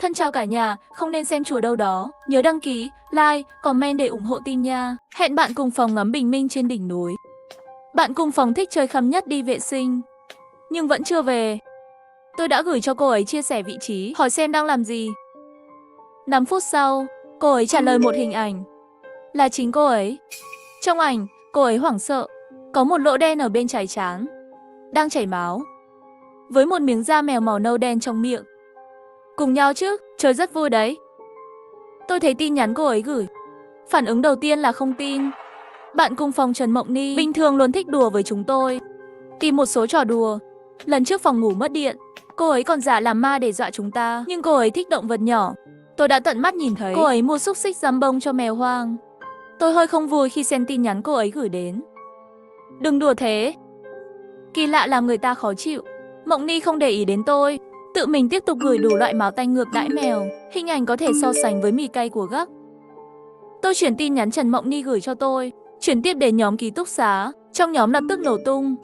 Thân chào cả nhà, không nên xem chùa đâu đó. Nhớ đăng ký, like, comment để ủng hộ tin nha. Hẹn bạn cùng phòng ngắm bình minh trên đỉnh núi. Bạn cùng phòng thích chơi khăm nhất đi vệ sinh, nhưng vẫn chưa về. Tôi đã gửi cho cô ấy chia sẻ vị trí, hỏi xem đang làm gì. 5 phút sau, cô ấy trả lời một hình ảnh. Là chính cô ấy. Trong ảnh, cô ấy hoảng sợ, có một lỗ đen ở bên trái trán, đang chảy máu, với một miếng da mèo màu nâu đen trong miệng. Cùng nhau chứ, chơi rất vui đấy. Tôi thấy tin nhắn cô ấy gửi. Phản ứng đầu tiên là không tin. Bạn cùng phòng Trần Mộng Ni bình thường luôn thích đùa với chúng tôi, tìm một số trò đùa. Lần trước phòng ngủ mất điện, cô ấy còn giả làm ma để dọa chúng ta. Nhưng cô ấy thích động vật nhỏ. Tôi đã tận mắt nhìn thấy cô ấy mua xúc xích giam bông cho mèo hoang. Tôi hơi không vui khi xem tin nhắn cô ấy gửi đến. Đừng đùa thế. Kỳ lạ làm người ta khó chịu. Mộng Ni không để ý đến tôi, tự mình tiếp tục gửi đủ loại máu tanh ngược đãi mèo. Hình ảnh có thể so sánh với mì cay của gắc. Tôi chuyển tin nhắn Trần Mộng Ni gửi cho tôi, chuyển tiếp đến nhóm ký túc xá. Trong nhóm lập tức nổ tung.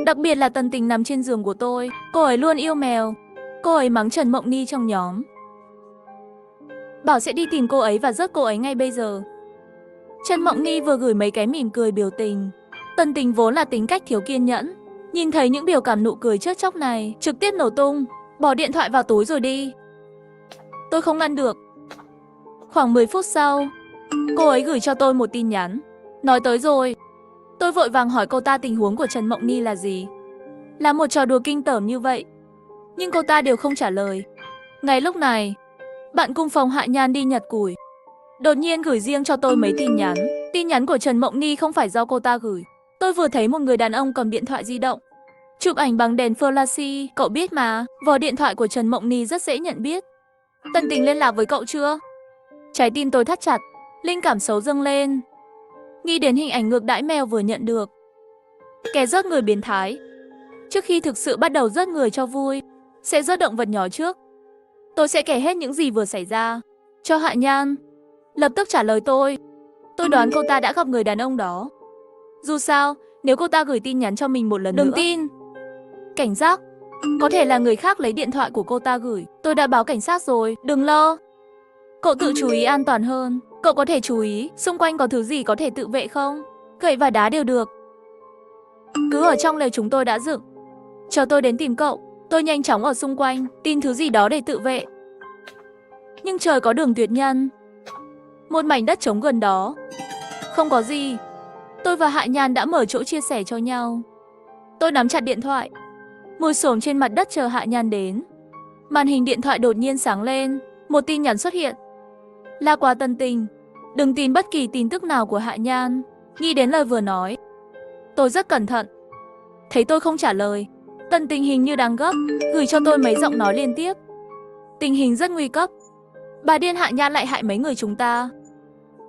Đặc biệt là Tần Tình nằm trên giường của tôi. Cô ấy luôn yêu mèo. Cô ấy mắng Trần Mộng Ni trong nhóm, bảo sẽ đi tìm cô ấy và rớt cô ấy ngay bây giờ. Trần Mộng Ni vừa gửi mấy cái mỉm cười biểu tình. Tần Tình vốn là tính cách thiếu kiên nhẫn, nhìn thấy những biểu cảm nụ cười chớp chốc này, trực tiếp nổ tung, bỏ điện thoại vào túi rồi đi. Tôi không ngăn được. Khoảng 10 phút sau, cô ấy gửi cho tôi một tin nhắn, nói tới rồi. Tôi vội vàng hỏi cô ta tình huống của Trần Mộng Ni là gì, là một trò đùa kinh tởm như vậy, nhưng cô ta đều không trả lời. Ngay lúc này, bạn cùng phòng Hạ Nhan đi nhặt củi, đột nhiên gửi riêng cho tôi mấy tin nhắn. Tin nhắn của Trần Mộng Ni không phải do cô ta gửi. Tôi vừa thấy một người đàn ông cầm điện thoại di động, chụp ảnh bằng đèn flash. Cậu biết mà, vỏ điện thoại của Trần Mộng Ni rất dễ nhận biết. Tần Tình liên lạc với cậu chưa? Trái tim tôi thắt chặt, linh cảm xấu dâng lên. Nghĩ đến hình ảnh ngược đãi mèo vừa nhận được. Kẻ rớt người biến thái, trước khi thực sự bắt đầu rớt người cho vui, sẽ rớt động vật nhỏ trước. Tôi sẽ kể hết những gì vừa xảy ra cho Hạ Nhan. Lập tức trả lời tôi. Tôi đoán cô ta đã gặp người đàn ông đó. Dù sao, nếu cô ta gửi tin nhắn cho mình một lần nữa, đừng tin. Cảnh giác, có thể là người khác lấy điện thoại của cô ta gửi. Tôi đã báo cảnh sát rồi, đừng lo. Cậu tự chú ý an toàn hơn. Cậu có thể chú ý xung quanh có thứ gì có thể tự vệ không? Gậy và đá đều được. Cứ ở trong lều chúng tôi đã dựng, chờ tôi đến tìm cậu. Tôi nhanh chóng ở xung quanh tìm thứ gì đó để tự vệ. Nhưng trời có đường tuyệt nhân, một mảnh đất trống gần đó. Không có gì. Tôi và Hạ Nhan đã mở chỗ chia sẻ cho nhau. Tôi nắm chặt điện thoại, ngồi xổm trên mặt đất chờ Hạ Nhan đến. Màn hình điện thoại đột nhiên sáng lên, một tin nhắn xuất hiện. Là quà Tần Tình, đừng tin bất kỳ tin tức nào của Hạ Nhan. Nghĩ đến lời vừa nói, tôi rất cẩn thận. Thấy tôi không trả lời, Tần Tình hình như đang gấp, gửi cho tôi mấy giọng nói liên tiếp. Tình hình rất nguy cấp. Bà điên Hạ Nhan lại hại mấy người chúng ta.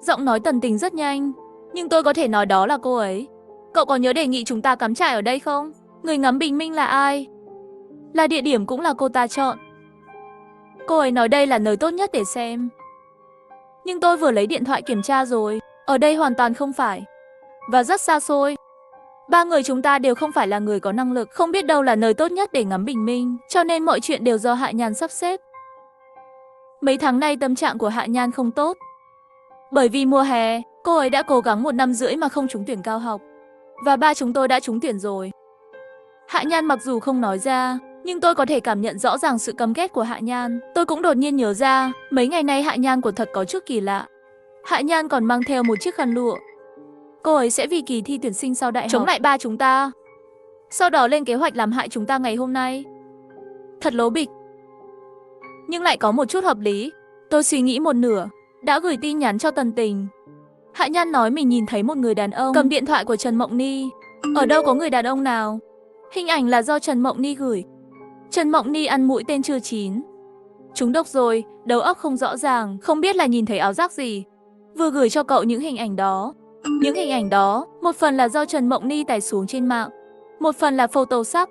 Giọng nói Tần Tình rất nhanh, nhưng tôi có thể nói đó là cô ấy. Cậu có nhớ đề nghị chúng ta cắm trại ở đây không? Người ngắm bình minh là ai? Là địa điểm cũng là cô ta chọn. Cô ấy nói đây là nơi tốt nhất để xem. Nhưng tôi vừa lấy điện thoại kiểm tra rồi, ở đây hoàn toàn không phải, và rất xa xôi. Ba người chúng ta đều không phải là người có năng lực, không biết đâu là nơi tốt nhất để ngắm bình minh, cho nên mọi chuyện đều do Hạ Nhan sắp xếp. Mấy tháng nay tâm trạng của Hạ Nhan không tốt. Bởi vì mùa hè, cô ấy đã cố gắng 1 năm rưỡi mà không trúng tuyển cao học. Và ba chúng tôi đã trúng tuyển rồi. Hạ Nhan mặc dù không nói ra, nhưng tôi có thể cảm nhận rõ ràng sự căm ghét của Hạ Nhan. Tôi cũng đột nhiên nhớ ra, mấy ngày nay Hạ Nhan của thật có chút kỳ lạ. Hạ Nhan còn mang theo một chiếc khăn lụa. Cô ấy sẽ vì kỳ thi tuyển sinh sau đại học chống lại ba chúng ta, sau đó lên kế hoạch làm hại chúng ta ngày hôm nay. Thật lố bịch, nhưng lại có một chút hợp lý. Tôi suy nghĩ một nửa, đã gửi tin nhắn cho Tần Tình. Hạ Nhan nói mình nhìn thấy một người đàn ông cầm điện thoại của Trần Mộng Ni. Ở đâu có người đàn ông nào? Hình ảnh là do Trần Mộng Ni gửi. Trần Mộng Ni ăn mũi tên chưa chín, trúng độc rồi, đầu óc không rõ ràng, không biết là nhìn thấy ảo giác gì. Vừa gửi cho cậu những hình ảnh đó. Những hình ảnh đó, một phần là do Trần Mộng Ni tải xuống trên mạng, một phần là Photoshop.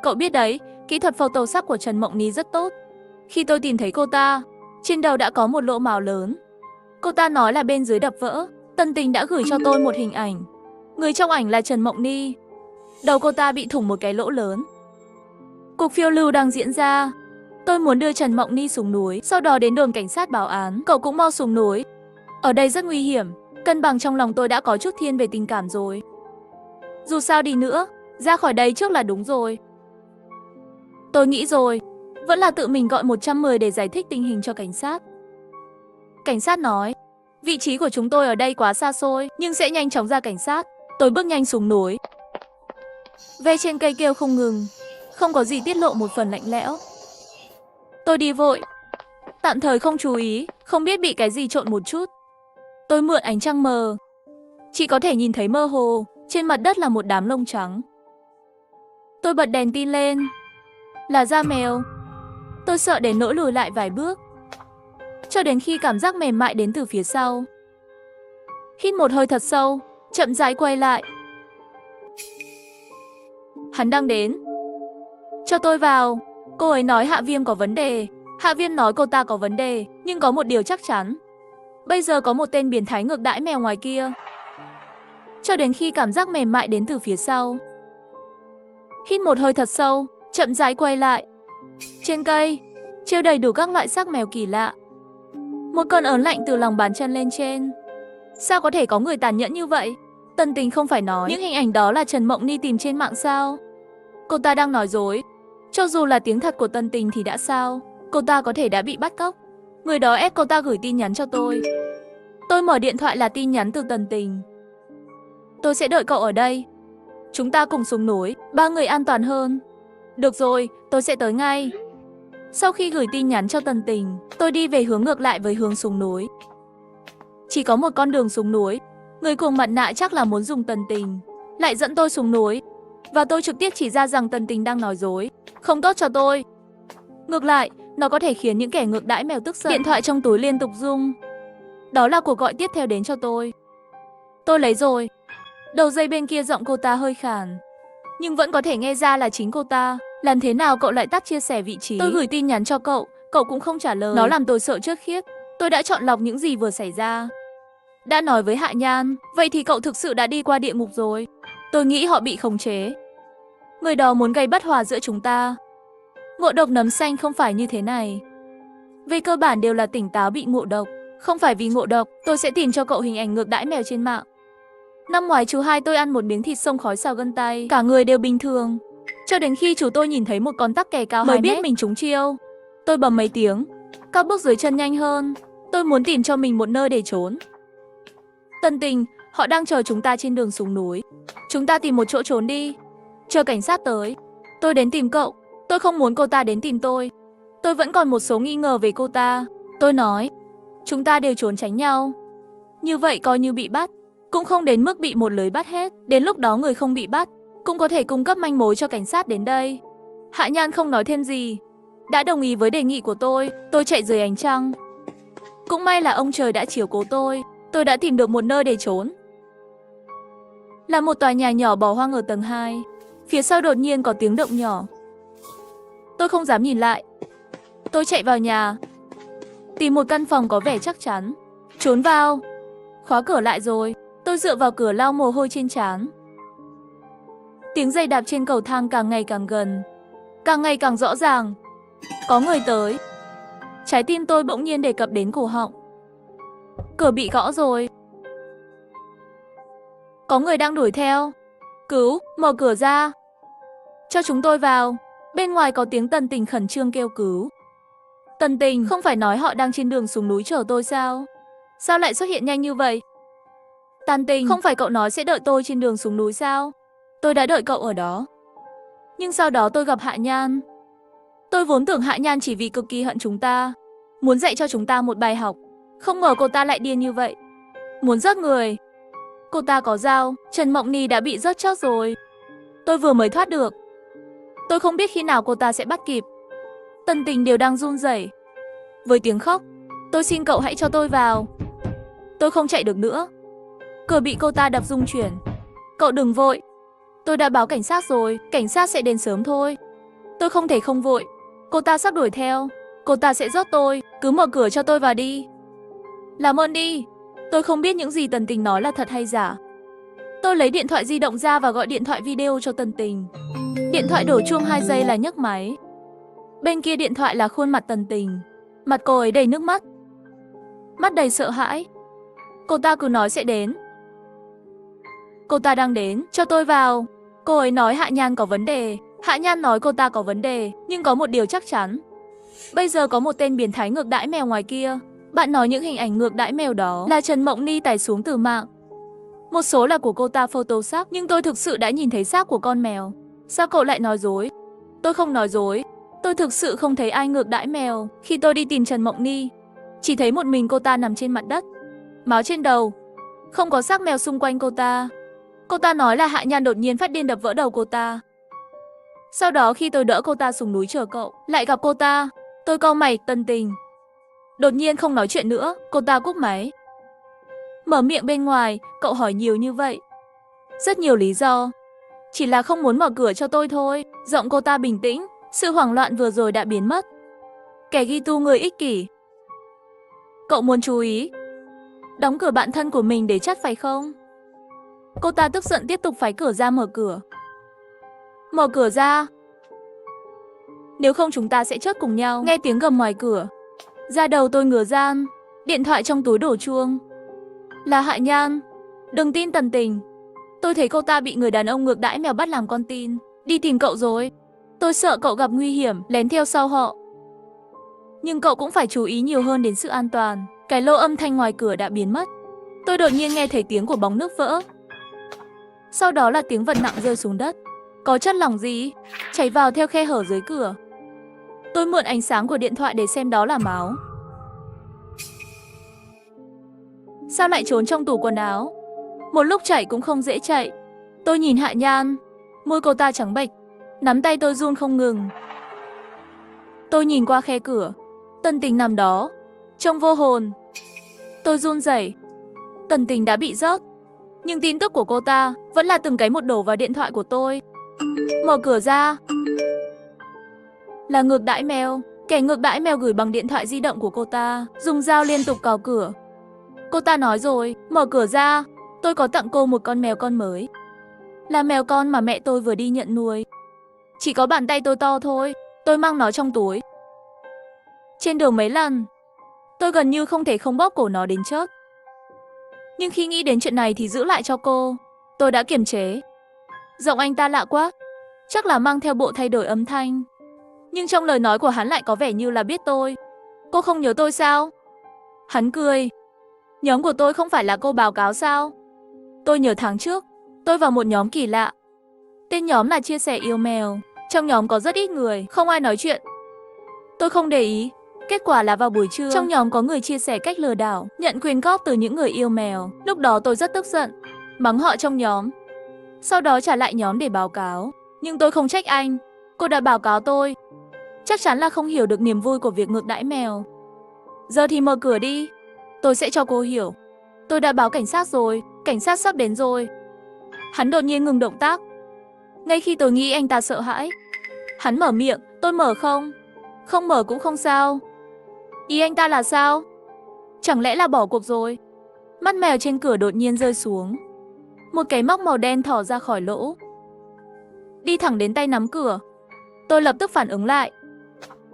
Cậu biết đấy, kỹ thuật Photoshop của Trần Mộng Ni rất tốt. Khi tôi tìm thấy cô ta, trên đầu đã có một lỗ máu lớn. Cô ta nói là bên dưới đập vỡ. Tần Tình đã gửi cho tôi một hình ảnh. Người trong ảnh là Trần Mộng Ni. Đầu cô ta bị thủng một cái lỗ lớn. Cuộc phiêu lưu đang diễn ra. Tôi muốn đưa Trần Mộng Ni xuống núi, sau đó đến đồn cảnh sát báo án. Cậu cũng mau xuống núi. Ở đây rất nguy hiểm. Cân bằng trong lòng tôi đã có chút thiên về tình cảm rồi. Dù sao đi nữa, ra khỏi đây trước là đúng rồi. Tôi nghĩ rồi, vẫn là tự mình gọi 110 để giải thích tình hình cho cảnh sát. Cảnh sát nói, vị trí của chúng tôi ở đây quá xa xôi, nhưng sẽ nhanh chóng ra cảnh sát. Tôi bước nhanh xuống núi. Ve trên cây kêu không ngừng, không có gì tiết lộ một phần lạnh lẽo. Tôi đi vội, tạm thời không chú ý, không biết bị cái gì trộn một chút. Tôi mượn ánh trăng mờ, chỉ có thể nhìn thấy mơ hồ, trên mặt đất là một đám lông trắng. Tôi bật đèn tin lên, là da mèo. Tôi sợ đến nỗi lùi lại vài bước, cho đến khi cảm giác mềm mại đến từ phía sau. Hít một hơi thật sâu, chậm rãi quay lại. Hắn đang đến. Cho tôi vào. Cô ấy nói Hạ Viêm có vấn đề. Hạ Viêm nói cô ta có vấn đề, nhưng có một điều chắc chắn. Bây giờ có một tên biến thái ngược đãi mèo ngoài kia. Cho đến khi cảm giác mềm mại đến từ phía sau. Hít một hơi thật sâu, chậm rãi quay lại. Trên cây, treo đầy đủ các loại xác mèo kỳ lạ. Một cơn ớn lạnh từ lòng bàn chân lên trên. Sao có thể có người tàn nhẫn như vậy? Tần Tình không phải nói những hình ảnh đó là Trần Mộng Ni tìm trên mạng sao? Cô ta đang nói dối. Cho dù là tiếng thật của Tần Tình thì đã sao? Cô ta có thể đã bị bắt cóc. Người đó ép cô ta gửi tin nhắn cho tôi. Tôi mở điện thoại là tin nhắn từ Tần Tình. Tôi sẽ đợi cậu ở đây. Chúng ta cùng xuống núi, ba người an toàn hơn. Được rồi, tôi sẽ tới ngay. Sau khi gửi tin nhắn cho Tần Tình, tôi đi về hướng ngược lại với hướng xuống núi. Chỉ có một con đường xuống núi. Người cuồng mặt nạ chắc là muốn dùng Tần Tình, lại dẫn tôi xuống núi. Và tôi trực tiếp chỉ ra rằng Tần Tình đang nói dối. Không tốt cho tôi. Ngược lại, nó có thể khiến những kẻ ngược đãi mèo tức giận. Điện thoại trong túi liên tục rung. Đó là cuộc gọi tiếp theo đến cho tôi. Tôi lấy rồi. Đầu dây bên kia giọng cô ta hơi khàn, nhưng vẫn có thể nghe ra là chính cô ta. Làm thế nào cậu lại tắt chia sẻ vị trí? Tôi gửi tin nhắn cho cậu, cậu cũng không trả lời. Nó làm tôi sợ chết khiếp. Tôi đã chọn lọc những gì vừa xảy ra. Đã nói với Hạ Nhan, vậy thì cậu thực sự đã đi qua địa ngục rồi. Tôi nghĩ họ bị khống chế. Người đó muốn gây bất hòa giữa chúng ta. Ngộ độc nấm xanh không phải như thế này. Về cơ bản đều là tỉnh táo bị ngộ độc. Không phải vì ngộ độc, tôi sẽ tìm cho cậu hình ảnh ngược đãi mèo trên mạng. Năm ngoái chú hai tôi ăn một miếng thịt xông khói xào gân tay, cả người đều bình thường. Cho đến khi chú tôi nhìn thấy một con tắc kè cao 2 mét mới biết mình trúng chiêu. Tôi bầm mấy tiếng, các bước dưới chân nhanh hơn. Tôi muốn tìm cho mình một nơi để trốn. Tần Tình, họ đang chờ chúng ta trên đường xuống núi. Chúng ta tìm một chỗ trốn đi. Chờ cảnh sát tới. Tôi đến tìm cậu. Tôi không muốn cô ta đến tìm tôi. Tôi vẫn còn một số nghi ngờ về cô ta. Tôi nói, chúng ta đều trốn tránh nhau. Như vậy coi như bị bắt. Cũng không đến mức bị một lưới bắt hết. Đến lúc đó người không bị bắt cũng có thể cung cấp manh mối cho cảnh sát đến đây. Hạ Nhan không nói thêm gì, đã đồng ý với đề nghị của tôi. Tôi chạy dưới ánh trăng. Cũng may là ông trời đã chiếu cố tôi. Tôi đã tìm được một nơi để trốn. Là một tòa nhà nhỏ bỏ hoang ở tầng 2. Phía sau đột nhiên có tiếng động nhỏ. Tôi không dám nhìn lại. Tôi chạy vào nhà, tìm một căn phòng có vẻ chắc chắn, trốn vào. Khóa cửa lại rồi. Tôi dựa vào cửa lau mồ hôi trên trán. Tiếng giày đạp trên cầu thang càng ngày càng gần, càng ngày càng rõ ràng. Có người tới. Trái tim tôi bỗng nhiên đề cập đến cổ họng. Cửa bị gõ rồi. Có người đang đuổi theo. Cứu, mở cửa ra. Cho chúng tôi vào. Bên ngoài có tiếng Tần Tình khẩn trương kêu cứu. Tần Tình, không phải nói họ đang trên đường xuống núi chờ tôi sao? Sao lại xuất hiện nhanh như vậy? Tần Tình, không phải cậu nói sẽ đợi tôi trên đường xuống núi sao? Tôi đã đợi cậu ở đó. Nhưng sau đó tôi gặp Hạ Nhan. Tôi vốn tưởng Hạ Nhan chỉ vì cực kỳ hận chúng ta, muốn dạy cho chúng ta một bài học. Không ngờ cô ta lại điên như vậy, muốn giết người. Cô ta có dao. Trần Mộng Ni đã bị giết chết rồi. Tôi vừa mới thoát được. Tôi không biết khi nào cô ta sẽ bắt kịp. Tần Tình đều đang run rẩy. Với tiếng khóc, tôi xin cậu hãy cho tôi vào. Tôi không chạy được nữa. Cửa bị cô ta đập rung chuyển. Cậu đừng vội. Tôi đã báo cảnh sát rồi, cảnh sát sẽ đến sớm thôi. Tôi không thể không vội. Cô ta sắp đuổi theo. Cô ta sẽ giết tôi. Cứ mở cửa cho tôi vào đi. Làm ơn đi. Tôi không biết những gì Tần Tình nói là thật hay giả. Tôi lấy điện thoại di động ra và gọi điện thoại video cho Tần Tình. Điện thoại đổ chuông 2 giây là nhấc máy. Bên kia điện thoại là khuôn mặt Tần Tình. Mặt cô ấy đầy nước mắt, mắt đầy sợ hãi. Cô ta cứ nói sẽ đến. Cô ta đang đến, cho tôi vào. Cô ấy nói Hạ Nhan có vấn đề. Hạ Nhan nói cô ta có vấn đề, nhưng có một điều chắc chắn. Bây giờ có một tên biến thái ngược đãi mèo ngoài kia. Bạn nói những hình ảnh ngược đãi mèo đó là Trần Mộng Ni tải xuống từ mạng. Một số là của cô ta photoshop, nhưng tôi thực sự đã nhìn thấy xác của con mèo. Sao cậu lại nói dối? Tôi không nói dối. Tôi thực sự không thấy ai ngược đãi mèo. Khi tôi đi tìm Trần Mộng Ni, chỉ thấy một mình cô ta nằm trên mặt đất, máu trên đầu, không có xác mèo xung quanh cô ta. Cô ta nói là Hạ Nhan đột nhiên phát điên đập vỡ đầu cô ta. Sau đó khi tôi đỡ cô ta xuống núi chờ cậu, lại gặp cô ta. Tôi cau mày, Tần Tình. Đột nhiên không nói chuyện nữa, cô ta cúp máy. Mở miệng bên ngoài, cậu hỏi nhiều như vậy. Rất nhiều lý do. Chỉ là không muốn mở cửa cho tôi thôi. Giọng cô ta bình tĩnh, sự hoảng loạn vừa rồi đã biến mất. Kẻ ghi tu người ích kỷ. Cậu muốn chú ý đóng cửa bạn thân của mình để chắt phải không? Cô ta tức giận tiếp tục phái cửa ra mở cửa. Mở cửa ra. Nếu không chúng ta sẽ chớt cùng nhau. Nghe tiếng gầm ngoài cửa. Da đầu tôi ngửa ra. Điện thoại trong túi đổ chuông. Là Hạ Nhan. Đừng tin Tần Tình. Tôi thấy cô ta bị người đàn ông ngược đãi mèo bắt làm con tin. Đi tìm cậu rồi. Tôi sợ cậu gặp nguy hiểm, lén theo sau họ. Nhưng cậu cũng phải chú ý nhiều hơn đến sự an toàn. Cái lô âm thanh ngoài cửa đã biến mất. Tôi đột nhiên nghe thấy tiếng của bóng nước vỡ. Sau đó là tiếng vật nặng rơi xuống đất. Có chất lỏng gì chảy vào theo khe hở dưới cửa. Tôi mượn ánh sáng của điện thoại để xem đó là máu. Sao lại trốn trong tủ quần áo? Một lúc chạy cũng không dễ chạy. Tôi nhìn Hạ Nhan, môi cô ta trắng bệch, nắm tay tôi run không ngừng. Tôi nhìn qua khe cửa. Tần Tình nằm đó, trông vô hồn. Tôi run rẩy. Tần Tình đã bị rớt, nhưng tin tức của cô ta vẫn là từng cái một đổ vào điện thoại của tôi. Mở cửa ra. Là ngược đãi mèo. Kẻ ngược đãi mèo gửi bằng điện thoại di động của cô ta, dùng dao liên tục cào cửa. Cô ta nói rồi, mở cửa ra. Tôi có tặng cô một con mèo con mới. Là mèo con mà mẹ tôi vừa đi nhận nuôi. Chỉ có bàn tay tôi to thôi. Tôi mang nó trong túi. Trên đường mấy lần, tôi gần như không thể không bóp cổ nó đến chết. Nhưng khi nghĩ đến chuyện này thì giữ lại cho cô. Tôi đã kiềm chế. Giọng anh ta lạ quá. Chắc là mang theo bộ thay đổi âm thanh. Nhưng trong lời nói của hắn lại có vẻ như là biết tôi. Cô không nhớ tôi sao? Hắn cười. Nhóm của tôi không phải là cô báo cáo sao? Tôi nhớ tháng trước, tôi vào một nhóm kỳ lạ. Tên nhóm là chia sẻ yêu mèo. Trong nhóm có rất ít người, không ai nói chuyện. Tôi không để ý. Kết quả là vào buổi trưa, trong nhóm có người chia sẻ cách lừa đảo, nhận quyền góp từ những người yêu mèo. Lúc đó tôi rất tức giận, mắng họ trong nhóm. Sau đó trả lại nhóm để báo cáo. Nhưng tôi không trách anh. Cô đã báo cáo tôi. Chắc chắn là không hiểu được niềm vui của việc ngược đãi mèo. Giờ thì mở cửa đi. Tôi sẽ cho cô hiểu. Tôi đã báo cảnh sát rồi. Cảnh sát sắp đến rồi. Hắn đột nhiên ngừng động tác. Ngay khi tôi nghĩ anh ta sợ hãi, hắn mở miệng. Tôi mở không? Không mở cũng không sao. Ý anh ta là sao? Chẳng lẽ là bỏ cuộc rồi? Mắt mèo trên cửa đột nhiên rơi xuống. Một cái móc màu đen thỏ ra khỏi lỗ, đi thẳng đến tay nắm cửa. Tôi lập tức phản ứng lại,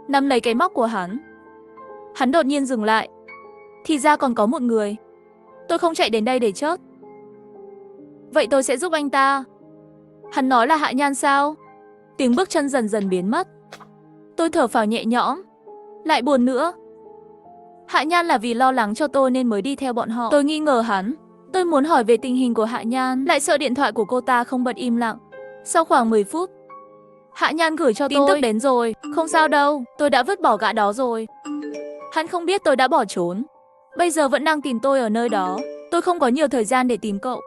nắm lấy cái móc của hắn. Hắn đột nhiên dừng lại. Thì ra còn có một người. Tôi không chạy đến đây để chết. Vậy tôi sẽ giúp anh ta. Hắn nói là Hạ Nhan sao? Tiếng bước chân dần dần biến mất. Tôi thở phào nhẹ nhõm. Lại buồn nữa. Hạ Nhan là vì lo lắng cho tôi nên mới đi theo bọn họ. Tôi nghi ngờ hắn. Tôi muốn hỏi về tình hình của Hạ Nhan, lại sợ điện thoại của cô ta không bật im lặng. Sau khoảng 10 phút, Hạ Nhan gửi cho tin tức đến rồi. Không sao đâu, tôi đã vứt bỏ gã đó rồi. Hắn không biết tôi đã bỏ trốn. Bây giờ vẫn đang tìm tôi ở nơi đó. Tôi không có nhiều thời gian để tìm cậu.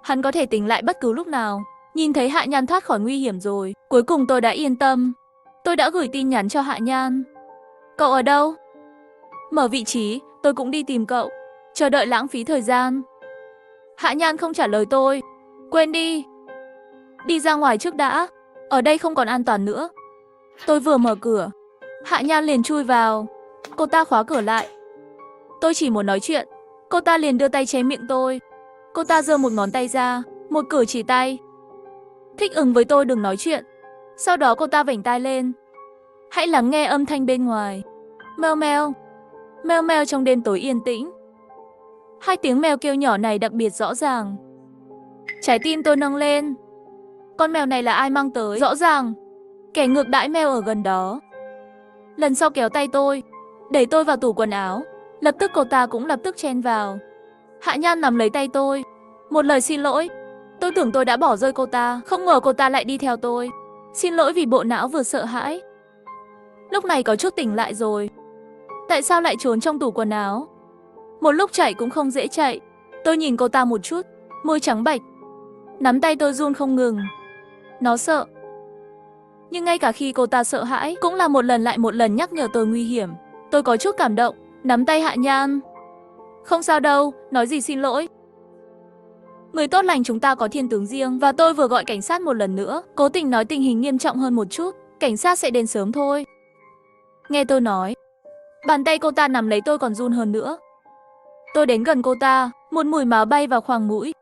Hắn có thể tỉnh lại bất cứ lúc nào. Nhìn thấy Hạ Nhan thoát khỏi nguy hiểm rồi, cuối cùng tôi đã yên tâm. Tôi đã gửi tin nhắn cho Hạ Nhan. Cậu ở đâu? Mở vị trí, tôi cũng đi tìm cậu. Chờ đợi lãng phí thời gian. Hạ Nhan không trả lời tôi. Quên đi. Đi ra ngoài trước đã. Ở đây không còn an toàn nữa. Tôi vừa mở cửa, Hạ Nhan liền chui vào. Cô ta khóa cửa lại. Tôi chỉ muốn nói chuyện. Cô ta liền đưa tay che miệng tôi. Cô ta giơ một ngón tay ra, một cử chỉ tay. Thích ứng với tôi đừng nói chuyện. Sau đó cô ta vểnh tai lên. Hãy lắng nghe âm thanh bên ngoài. Meo meo. Meo meo trong đêm tối yên tĩnh. Hai tiếng mèo kêu nhỏ này đặc biệt rõ ràng. Trái tim tôi nâng lên. Con mèo này là ai mang tới? Rõ ràng kẻ ngược đãi mèo ở gần đó. Lần sau kéo tay tôi, đẩy tôi vào tủ quần áo. Lập tức cô ta cũng lập tức chen vào. Hạ Nhan nắm lấy tay tôi. Một lời xin lỗi. Tôi tưởng tôi đã bỏ rơi cô ta, không ngờ cô ta lại đi theo tôi. Xin lỗi vì bộ não vừa sợ hãi. Lúc này có chút tỉnh lại rồi. Tại sao lại trốn trong tủ quần áo? Một lúc chạy cũng không dễ chạy. Tôi nhìn cô ta một chút, môi trắng bạch. Nắm tay tôi run không ngừng. Nó sợ. Nhưng ngay cả khi cô ta sợ hãi, cũng là một lần lại một lần nhắc nhở tôi nguy hiểm. Tôi có chút cảm động, nắm tay Hạ Nhan. Không sao đâu, nói gì xin lỗi. Người tốt lành chúng ta có thiên tướng riêng. Và tôi vừa gọi cảnh sát một lần nữa, cố tình nói tình hình nghiêm trọng hơn một chút. Cảnh sát sẽ đến sớm thôi. Nghe tôi nói, bàn tay cô ta nắm lấy tôi còn run hơn nữa. Tôi đến gần cô ta, một mùi máu bay vào khoang mũi.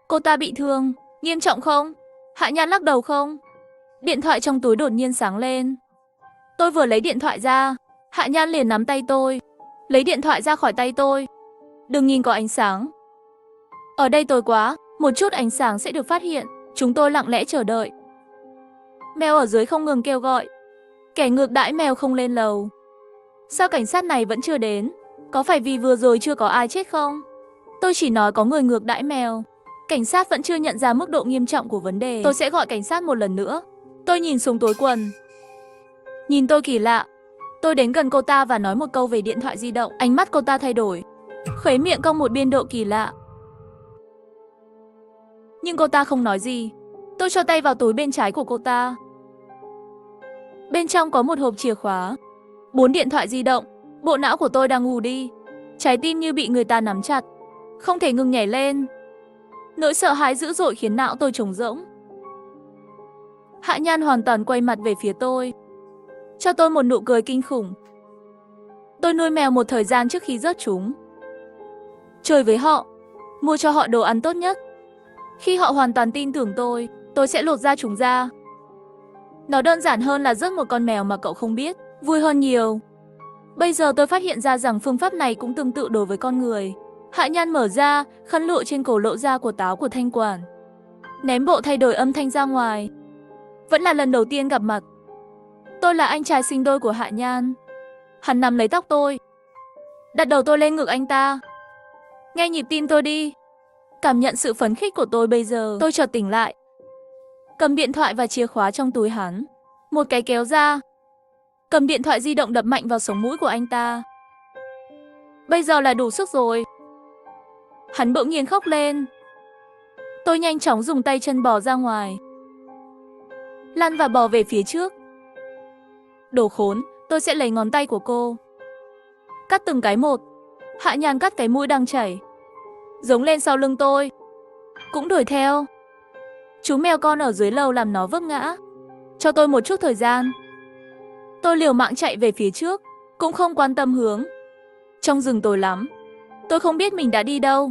Cô ta bị thương, nghiêm trọng không? Hạ Nhan lắc đầu không. Điện thoại trong túi đột nhiên sáng lên. Tôi vừa lấy điện thoại ra, Hạ Nhan liền nắm tay tôi, lấy điện thoại ra khỏi tay tôi. Đừng nhìn có ánh sáng. Ở đây tối quá, một chút ánh sáng sẽ được phát hiện. Chúng tôi lặng lẽ chờ đợi. Mèo ở dưới không ngừng kêu gọi. Kẻ ngược đãi mèo không lên lầu. Sao cảnh sát này vẫn chưa đến? Có phải vì vừa rồi chưa có ai chết không? Tôi chỉ nói có người ngược đãi mèo. Cảnh sát vẫn chưa nhận ra mức độ nghiêm trọng của vấn đề. Tôi sẽ gọi cảnh sát một lần nữa. Tôi nhìn xuống túi quần. Nhìn tôi kỳ lạ. Tôi đến gần cô ta và nói một câu về điện thoại di động. Ánh mắt cô ta thay đổi. Khóe miệng cong một biên độ kỳ lạ. Nhưng cô ta không nói gì. Tôi cho tay vào túi bên trái của cô ta. Bên trong có một hộp chìa khóa, 4 điện thoại di động. Bộ não của tôi đang ngủ đi. Trái tim như bị người ta nắm chặt, không thể ngừng nhảy lên. Nỗi sợ hãi dữ dội khiến não tôi trống rỗng. Hạ Nhan hoàn toàn quay mặt về phía tôi, cho tôi một nụ cười kinh khủng. Tôi nuôi mèo một thời gian trước khi rớt chúng. Chơi với họ, mua cho họ đồ ăn tốt nhất. Khi họ hoàn toàn tin tưởng tôi sẽ lột da chúng ra. Nó đơn giản hơn là rớt một con mèo mà cậu không biết, vui hơn nhiều. Bây giờ tôi phát hiện ra rằng phương pháp này cũng tương tự đối với con người. Hạ Nhan mở ra, khăn lụa trên cổ lộ ra của táo của thanh quản. Ném bộ thay đổi âm thanh ra ngoài. Vẫn là lần đầu tiên gặp mặt. Tôi là anh trai sinh đôi của Hạ Nhan. Hắn nắm lấy tóc tôi, đặt đầu tôi lên ngực anh ta. Nghe nhịp tim tôi đi. Cảm nhận sự phấn khích của tôi bây giờ, tôi chợt tỉnh lại. Cầm điện thoại và chìa khóa trong túi hắn. Một cái kéo ra. Cầm điện thoại di động đập mạnh vào sống mũi của anh ta. Bây giờ là đủ sức rồi. Hắn bỗng nhiên khóc lên. Tôi nhanh chóng dùng tay chân bò ra ngoài. Lăn và bò về phía trước. Đồ khốn, tôi sẽ lấy ngón tay của cô. Cắt từng cái một. Hạ Nhan cắt cái mũi đang chảy. Giống lên sau lưng tôi. Cũng đuổi theo. Chú mèo con ở dưới lầu làm nó vấp ngã. Cho tôi một chút thời gian. Tôi liều mạng chạy về phía trước, cũng không quan tâm hướng. Trong rừng tối lắm. Tôi không biết mình đã đi đâu.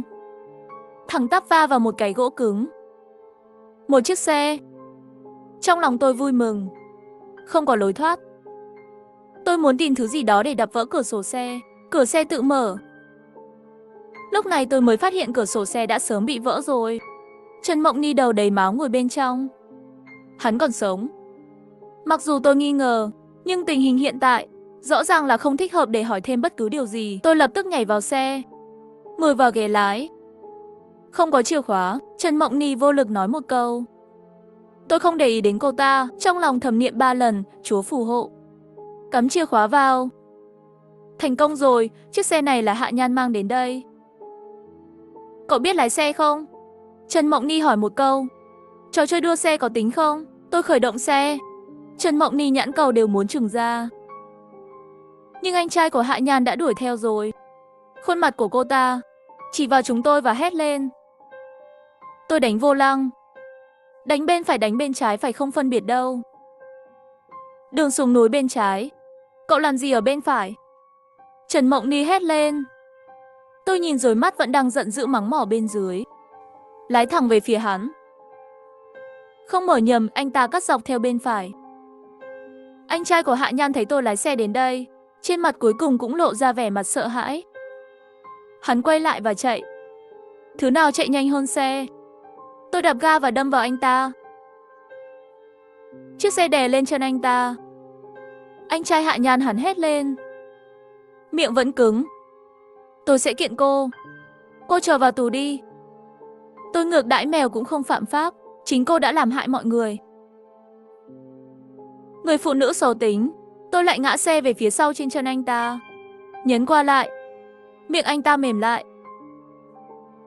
Thẳng tắp va vào một cái gỗ cứng. Một chiếc xe. Trong lòng tôi vui mừng. Không có lối thoát. Tôi muốn tìm thứ gì đó để đập vỡ cửa sổ xe. Cửa xe tự mở. Lúc này tôi mới phát hiện cửa sổ xe đã sớm bị vỡ rồi. Trần Mộng Ni đầu đầy máu ngồi bên trong. Hắn còn sống. Mặc dù tôi nghi ngờ, nhưng tình hình hiện tại rõ ràng là không thích hợp để hỏi thêm bất cứ điều gì. Tôi lập tức nhảy vào xe, ngồi vào ghế lái. Không có chìa khóa, Trần Mộng Ni vô lực nói một câu. Tôi không để ý đến cô ta, trong lòng thầm niệm 3 lần, Chúa phù hộ. Cắm chìa khóa vào. Thành công rồi, chiếc xe này là Hạ Nhan mang đến đây. Cậu biết lái xe không? Trần Mộng Ni hỏi một câu. Trò chơi đua xe có tính không? Tôi khởi động xe. Trần Mộng Ni nhãn cầu đều muốn trừng ra. Nhưng anh trai của Hạ Nhan đã đuổi theo rồi. Khuôn mặt của cô ta chỉ vào chúng tôi và hét lên. Tôi đánh vô lăng. Đánh bên phải đánh bên trái phải không phân biệt đâu. Đường xuống núi bên trái. Cậu làm gì ở bên phải? Trần Mộng Ni hét lên. Tôi nhìn rồi mắt vẫn đang giận dữ mắng mỏ bên dưới. Lái thẳng về phía hắn. Không mở nhầm, anh ta cắt dọc theo bên phải. Anh trai của Hạ Nhan thấy tôi lái xe đến đây, trên mặt cuối cùng cũng lộ ra vẻ mặt sợ hãi. Hắn quay lại và chạy. Thứ nào chạy nhanh hơn xe? Tôi đạp ga và đâm vào anh ta. Chiếc xe đè lên chân anh ta. Anh trai Hạ Nhan hắn hét lên. Miệng vẫn cứng. Tôi sẽ kiện cô. Cô trở vào tù đi. Tôi ngược đãi mèo cũng không phạm pháp. Chính cô đã làm hại mọi người. Người phụ nữ xấu tính. Tôi lại ngã xe về phía sau trên chân anh ta. Nhấn qua lại. Miệng anh ta mềm lại.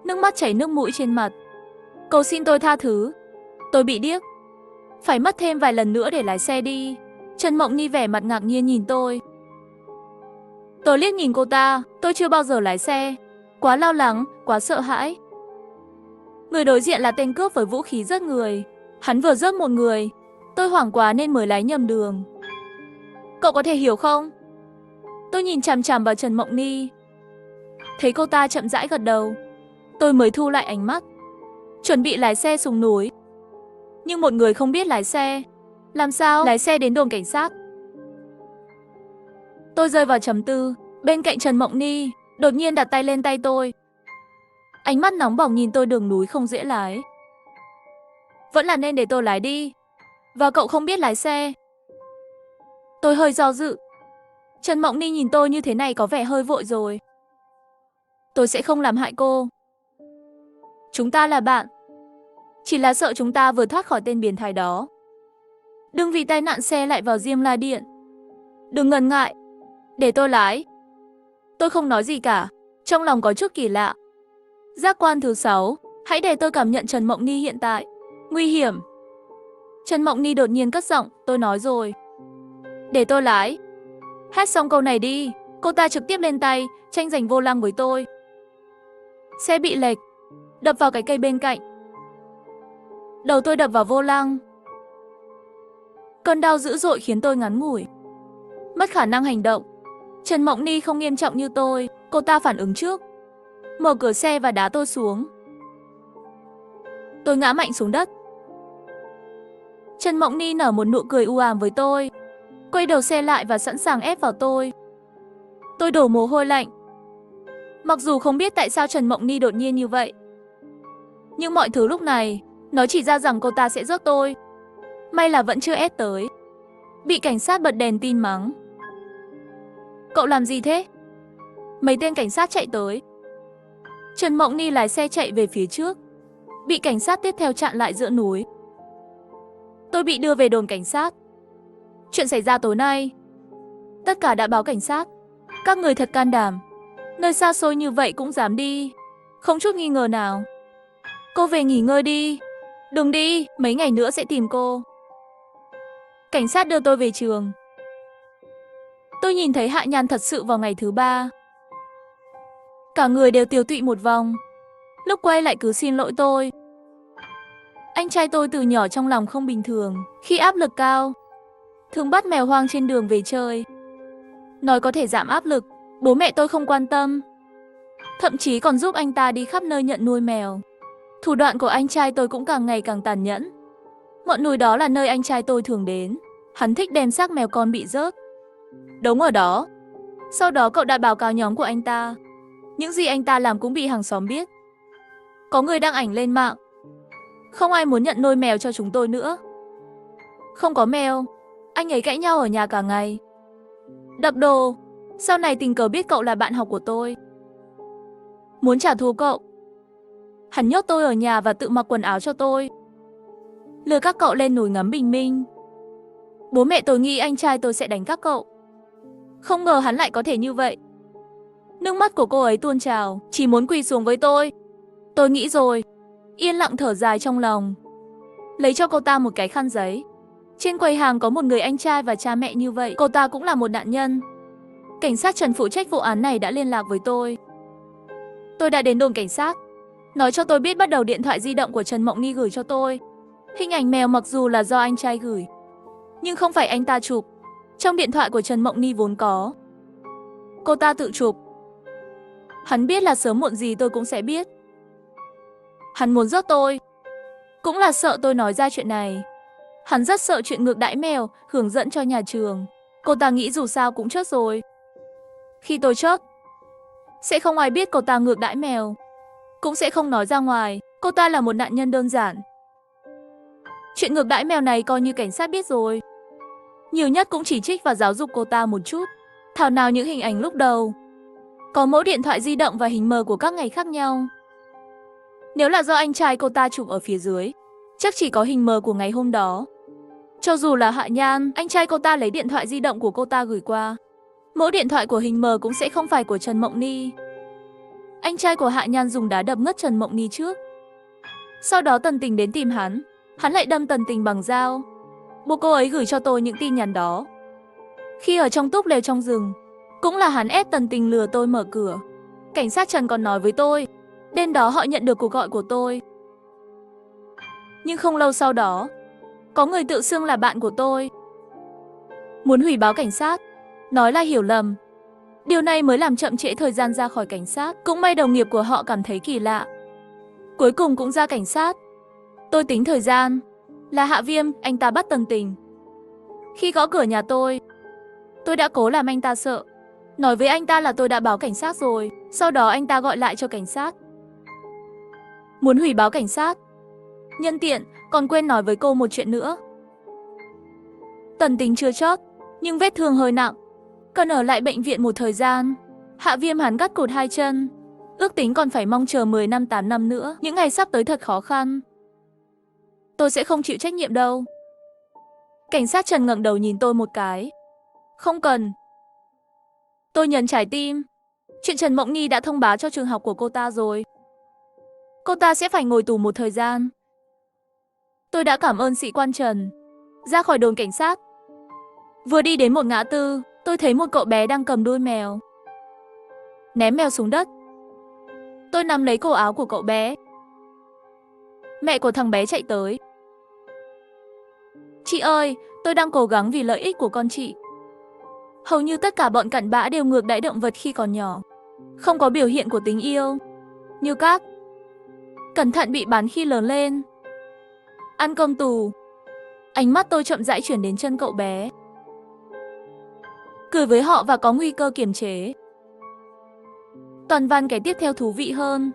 Nước mắt chảy nước mũi trên mặt. Cầu xin tôi tha thứ. Tôi bị điếc. Phải mất thêm vài lần nữa để lái xe đi. Trần Mộng Ni vẻ mặt ngạc nhiên nhìn tôi. Tôi liếc nhìn cô ta. Tôi chưa bao giờ lái xe. Quá lo lắng, quá sợ hãi. Người đối diện là tên cướp với vũ khí giết người. Hắn vừa giết một người. Tôi hoảng quá nên mới lái nhầm đường. Cậu có thể hiểu không? Tôi nhìn chằm chằm vào Trần Mộng Ni. Thấy cô ta chậm rãi gật đầu. Tôi mới thu lại ánh mắt. Chuẩn bị lái xe xuống núi. Nhưng một người không biết lái xe. Làm sao lái xe đến đồn cảnh sát? Tôi rơi vào trầm tư. Bên cạnh Trần Mộng Ni đột nhiên đặt tay lên tay tôi. Ánh mắt nóng bỏng nhìn tôi, đường núi không dễ lái. Vẫn là nên để tôi lái đi. Và cậu không biết lái xe. Tôi hơi do dự. Trần Mộng Ni nhìn tôi như thế này có vẻ hơi vội rồi. Tôi sẽ không làm hại cô. Chúng ta là bạn. Chỉ là sợ chúng ta vừa thoát khỏi tên biến thái đó. Đừng vì tai nạn xe lại vào Diêm La Điện. Đừng ngần ngại. Để tôi lái. Tôi không nói gì cả. Trong lòng có chút kỳ lạ. Giác quan thứ 6. Hãy để tôi cảm nhận Trần Mộng Ni hiện tại. Nguy hiểm. Trần Mộng Ni đột nhiên cất giọng. Tôi nói rồi. Để tôi lái. Hét xong câu này đi. Cô ta trực tiếp lên tay, tranh giành vô lăng với tôi. Xe bị lệch, đập vào cái cây bên cạnh. Đầu tôi đập vào vô lăng. Cơn đau dữ dội khiến tôi ngắn ngủi. Mất khả năng hành động. Trần Mộng Ni không nghiêm trọng như tôi. Cô ta phản ứng trước. Mở cửa xe và đá tôi xuống. Tôi ngã mạnh xuống đất. Trần Mộng Ni nở một nụ cười u ám với tôi. Quay đầu xe lại và sẵn sàng ép vào tôi. Tôi đổ mồ hôi lạnh. Mặc dù không biết tại sao Trần Mộng Ni đột nhiên như vậy. Nhưng mọi thứ lúc này, nó chỉ ra rằng cô ta sẽ rước tôi. May là vẫn chưa ép tới. Bị cảnh sát bật đèn tin mắng. Cậu làm gì thế? Mấy tên cảnh sát chạy tới. Trần Mộng Ni lái xe chạy về phía trước. Bị cảnh sát tiếp theo chặn lại giữa núi. Tôi bị đưa về đồn cảnh sát. Chuyện xảy ra tối nay. Tất cả đã báo cảnh sát. Các người thật can đảm. Nơi xa xôi như vậy cũng dám đi. Không chút nghi ngờ nào. Cô về nghỉ ngơi đi. Đừng đi, mấy ngày nữa sẽ tìm cô. Cảnh sát đưa tôi về trường. Tôi nhìn thấy Hạ Nhan thật sự vào ngày thứ 3. Cả người đều tiều tụy một vòng. Lúc quay lại cứ xin lỗi tôi. Anh trai tôi từ nhỏ trong lòng không bình thường. Khi áp lực cao, thường bắt mèo hoang trên đường về chơi. Nói có thể giảm áp lực. Bố mẹ tôi không quan tâm. Thậm chí còn giúp anh ta đi khắp nơi nhận nuôi mèo. Thủ đoạn của anh trai tôi cũng càng ngày càng tàn nhẫn. Ngọn núi đó là nơi anh trai tôi thường đến. Hắn thích đem xác mèo con bị rớt đống ở đó. Sau đó cậu đã báo cáo nhóm của anh ta. Những gì anh ta làm cũng bị hàng xóm biết. Có người đăng ảnh lên mạng. Không ai muốn nhận nuôi mèo cho chúng tôi nữa. Không có mèo, anh ấy cãi nhau ở nhà cả ngày. Đập đồ. Sau này tình cờ biết cậu là bạn học của tôi. Muốn trả thù cậu. Hắn nhốt tôi ở nhà và tự mặc quần áo cho tôi. Lừa các cậu lên núi ngắm bình minh. Bố mẹ tôi nghĩ anh trai tôi sẽ đánh các cậu. Không ngờ hắn lại có thể như vậy. Nước mắt của cô ấy tuôn trào, chỉ muốn quỳ xuống với tôi. Tôi nghĩ rồi, yên lặng thở dài trong lòng. Lấy cho cô ta một cái khăn giấy. Trên quầy hàng có một người anh trai và cha mẹ như vậy. Cô ta cũng là một nạn nhân. Cảnh sát Trần phụ trách vụ án này đã liên lạc với tôi. Tôi đã đến đồn cảnh sát. Nói cho tôi biết bắt đầu điện thoại di động của Trần Mộng Ni gửi cho tôi. Hình ảnh mèo mặc dù là do anh trai gửi, nhưng không phải anh ta chụp. Trong điện thoại của Trần Mộng Ni vốn có. Cô ta tự chụp. Hắn biết là sớm muộn gì tôi cũng sẽ biết. Hắn muốn giết tôi. Cũng là sợ tôi nói ra chuyện này. Hắn rất sợ chuyện ngược đãi mèo, hướng dẫn cho nhà trường. Cô ta nghĩ dù sao cũng chớt rồi. Khi tôi chớt, sẽ không ai biết cô ta ngược đãi mèo. Cũng sẽ không nói ra ngoài, cô ta là một nạn nhân đơn giản. Chuyện ngược đãi mèo này coi như cảnh sát biết rồi. Nhiều nhất cũng chỉ trích và giáo dục cô ta một chút. Thảo nào những hình ảnh lúc đầu có mẫu điện thoại di động và hình mờ của các ngày khác nhau. Nếu là do anh trai cô ta chụp ở phía dưới, chắc chỉ có hình mờ của ngày hôm đó. Cho dù là Hạ Nhan, anh trai cô ta lấy điện thoại di động của cô ta gửi qua, mẫu điện thoại của hình mờ cũng sẽ không phải của Trần Mộng Ni. Anh trai của Hạ Nhan dùng đá đập ngất Trần Mộng Ni trước. Sau đó Tần Tình đến tìm hắn lại đâm Tần Tình bằng dao. Bố cô ấy gửi cho tôi những tin nhắn đó. Khi ở trong túp lều trong rừng, cũng là hắn ép Tần Tình lừa tôi mở cửa. Cảnh sát Trần còn nói với tôi, đêm đó họ nhận được cuộc gọi của tôi. Nhưng không lâu sau đó, có người tự xưng là bạn của tôi muốn hủy báo cảnh sát, nói là hiểu lầm. Điều này mới làm chậm trễ thời gian ra khỏi cảnh sát. Cũng may đồng nghiệp của họ cảm thấy kỳ lạ, cuối cùng cũng ra cảnh sát. Tôi tính thời gian, là Hạ Viêm, anh ta bắt Tần Tình. Khi gõ cửa nhà tôi đã cố làm anh ta sợ, nói với anh ta là tôi đã báo cảnh sát rồi. Sau đó anh ta gọi lại cho cảnh sát, muốn hủy báo cảnh sát. Nhân tiện, còn quên nói với cô một chuyện nữa. Tần Tình chưa chót, nhưng vết thương hơi nặng, cần ở lại bệnh viện một thời gian. Hạ Viêm hắn cắt cụt 2 chân, ước tính còn phải mong chờ 10 năm 8 năm nữa. Những ngày sắp tới thật khó khăn. Tôi sẽ không chịu trách nhiệm đâu. Cảnh sát Trần ngẩng đầu nhìn tôi một cái. Không cần. Tôi nhấn trái tim. Chuyện Trần Mộng Nhi đã thông báo cho trường học của cô ta rồi. Cô ta sẽ phải ngồi tù một thời gian. Tôi đã cảm ơn sĩ quan Trần. Ra khỏi đồn cảnh sát, vừa đi đến một ngã tư, tôi thấy một cậu bé đang cầm đuôi mèo. Ném mèo xuống đất. Tôi nắm lấy cổ áo của cậu bé. Mẹ của thằng bé chạy tới. Chị ơi, tôi đang cố gắng vì lợi ích của con chị. Hầu như tất cả bọn cặn bã đều ngược đãi động vật khi còn nhỏ, không có biểu hiện của tình yêu, như các cẩn thận bị bắn khi lớn lên, ăn cơm tù. Ánh mắt tôi chậm rãi chuyển đến chân cậu bé. Cười với họ và có nguy cơ kiềm chế. Toàn văn cái tiếp theo thú vị hơn.